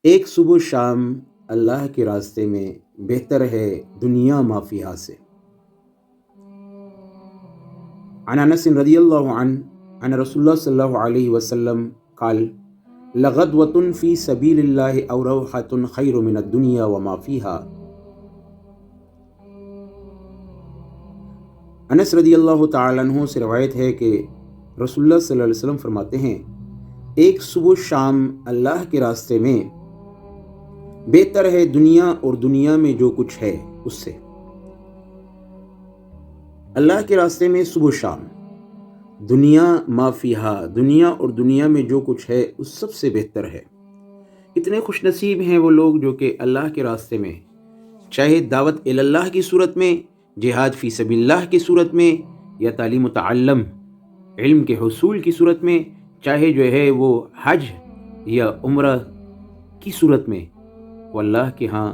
ایک صبح شام اللہ کے راستے میں بہتر ہے دنیا مافیہا سے۔ عن انس رضی اللہ عنہ عن رسول اللہ صلی اللہ علیہ وسلم قال لغدوۃ فی سبیل اللہ او روحۃ خیر من الدنیا وما فیہا۔ انس رضی اللہ تعالی عنہ سے روایت ہے کہ رسول اللہ صلی اللہ علیہ وسلم فرماتے ہیں، ایک صبح شام اللہ کے راستے میں بہتر ہے دنیا اور دنیا میں جو کچھ ہے اس سے۔ اللہ کے راستے میں صبح شام، دنیا ما فیہا، دنیا اور دنیا میں جو کچھ ہے اس سب سے بہتر ہے۔ اتنے خوش نصیب ہیں وہ لوگ جو کہ اللہ کے راستے میں، چاہے دعوت اللہ کی صورت میں، جہاد فی سبیل اللہ کی صورت میں، یا تعلیم و تعلم علم کے حصول کی صورت میں، چاہے جو ہے وہ حج یا عمرہ کی صورت میں، وہ اللہ کے ہاں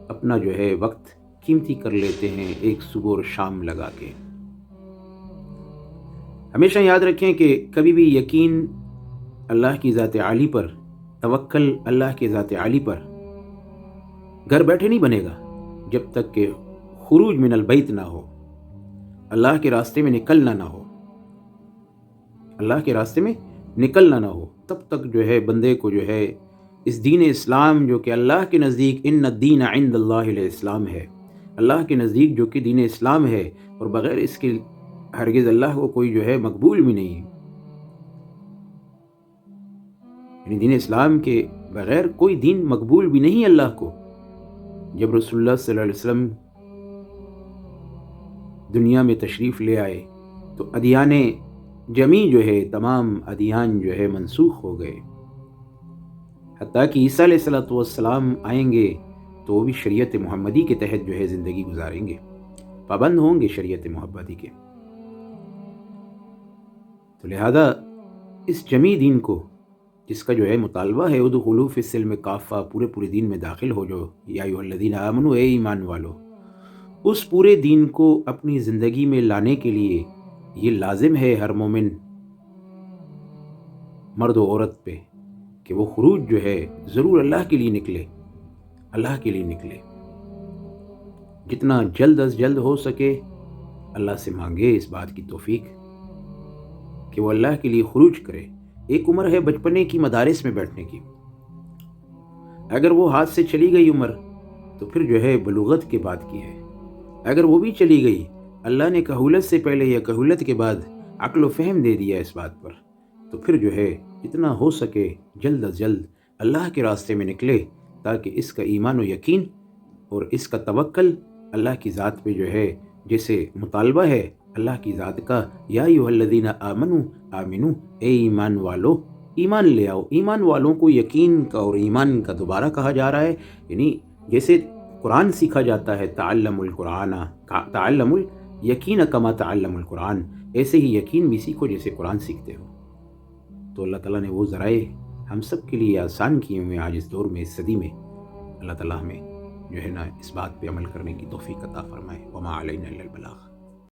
اپنا جو ہے وقت قیمتی کر لیتے ہیں ایک صبح اور شام لگا کے۔ ہمیشہ یاد رکھیں کہ کبھی بھی یقین اللہ کی ذات عالی پر، توکل اللہ کی ذات عالی پر گھر بیٹھے نہیں بنے گا جب تک کہ خروج من البیت نہ ہو، اللہ کے راستے میں نکلنا نہ ہو، اللہ کے راستے میں نکلنا نہ ہو، تب تک جو ہے بندے کو جو ہے اس دین اسلام جو کہ اللہ کے نزدیک ان الدین عند اللہ الاسلام ہے، اللہ کے نزدیک جو کہ دین اسلام ہے اور بغیر اس کے ہرگز اللہ کو کوئی جو ہے مقبول بھی نہیں ہے، یعنی دین اسلام کے بغیر کوئی دین مقبول بھی نہیں اللہ کو۔ جب رسول اللہ صلی اللہ علیہ وسلم دنیا میں تشریف لے آئے تو ادیان جمی جو ہے، تمام ادیان جو ہے منسوخ ہو گئے، حتیٰ کہ عیسیٰ علیہ السلام آئیں گے تو وہ بھی شریعت محمدی کے تحت جو ہے زندگی گزاریں گے، پابند ہوں گے شریعت محمدی کے۔ تو لہذا اس جمی دین کو، جس کا جو ہے مطالبہ ہے ادخلوا فی السلم کافہ، پورے دین میں داخل ہو جو، یا ایھا الذین آمنوا، اے ایمان والو، اس پورے دین کو اپنی زندگی میں لانے کے لیے یہ لازم ہے ہر مومن مرد و عورت پہ کہ وہ خروج جو ہے ضرور اللہ کے لیے نکلے، اللہ کے لیے نکلے، جتنا جلد از جلد ہو سکے اللہ سے مانگے اس بات کی توفیق کہ وہ اللہ کے لیے خروج کرے۔ ایک عمر ہے بچپنے کی مدارس میں بیٹھنے کی، اگر وہ ہاتھ سے چلی گئی عمر تو پھر جو ہے بلوغت کے بعد کی ہے، اگر وہ بھی چلی گئی، اللہ نے کہولت سے پہلے یا کہولت کے بعد عقل و فہم دے دیا اس بات پر، تو پھر جو ہے جتنا ہو سکے جلد از جلد اللہ کے راستے میں نکلے، تاکہ اس کا ایمان و یقین اور اس کا توکل اللہ کی ذات پہ جو ہے، جیسے مطالبہ ہے اللہ کی ذات کا، یا ایھا الذین آمنوا آمنو، اے ایمان والو ایمان لے آؤ۔ ایمان والوں کو یقین کا اور ایمان کا دوبارہ کہا جا رہا ہے، یعنی جیسے قرآن سیکھا جاتا ہے، تعلم القرآن، تعلم الیقین کما تعلم القرآن، ایسے ہی یقین بھی سیکھو جیسے قرآن سیکھتے ہو۔ تو اللہ تعالیٰ نے وہ ذرائع ہم سب کے لیے آسان کیے ہوئے آج اس دور میں، اس صدی میں، اللہ تعالیٰ ہمیں جو ہے نا اس بات پہ عمل کرنے کی توفیق عطا فرمائے۔ وما علینا الا البلاغ۔